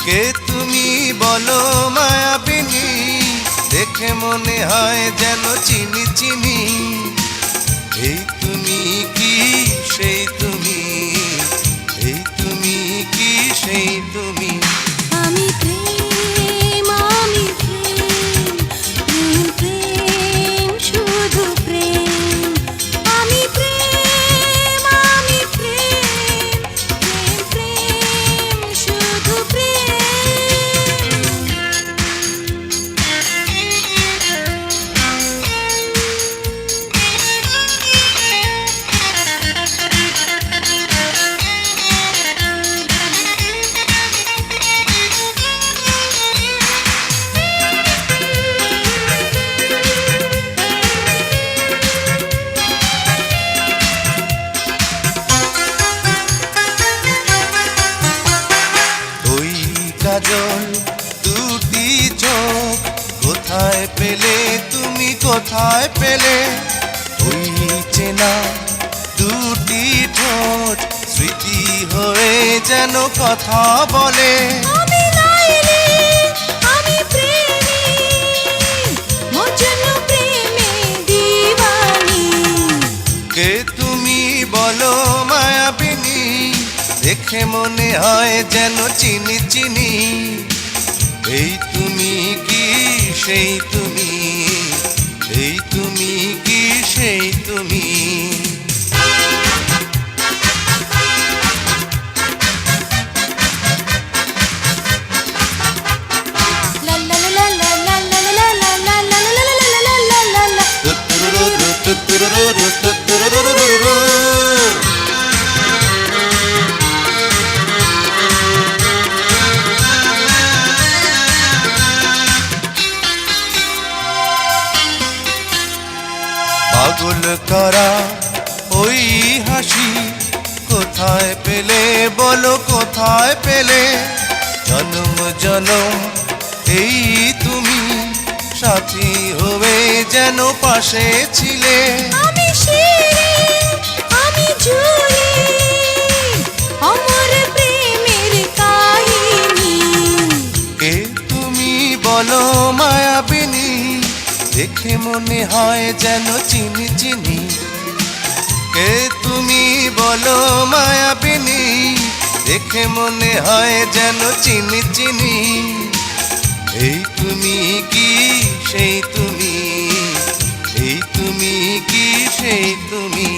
কে তুমি বলো মায়াবিনী, দেখে মনে হয় যেন চিনি চিনি। এই তুমি কি সেই তুমি, এই তুমি কি সেই তুমি। আমি প্রেম, আমি প্রেম, প্রেম প্রেম শুধু প্রেম। আমি প্রেম, আমি প্রেম, প্রেম প্রেম শুধু প্রেম। কাজল দুটি চোখ কোথায় পেলে তুমি, কোথায় পেলে। ওই চেনা দুটি ঠোঁট স্মৃতি হয়ে যেন কথা বলে। আমি লাইলি, আমি প্রেমী, মজনু প্রেমে দিওয়ানি। কে তুমি বলো মায়াবিনী, দেখে মনে হয় যেন চিনি চিনি। এই তুমি কি সেই তুমি, এই তুমি কি সেই তুমি। লা লা লা লা লা লা লা লা লা লা লা লা লা লা লা। পাগল করা ওই হাসি কোথায় পেলে বলো, কোথায় পেলে। জনম জনম এই তুমি সাথী হয়ে যেন পাশে ছিলে। আমি শিরিন, আমি জুলি, অমর প্রেমের কাহিনী। কে তুমি বলো মায়াবিনী, দেখে মনে হয় যেন চিনি চিনি। কে তুমি বলো মায়াবিনী, দেখে মনে হয় যেন চিনি চিনি। এই তুমি কি সেই তুমি, এই তুমি কি সেই তুমি।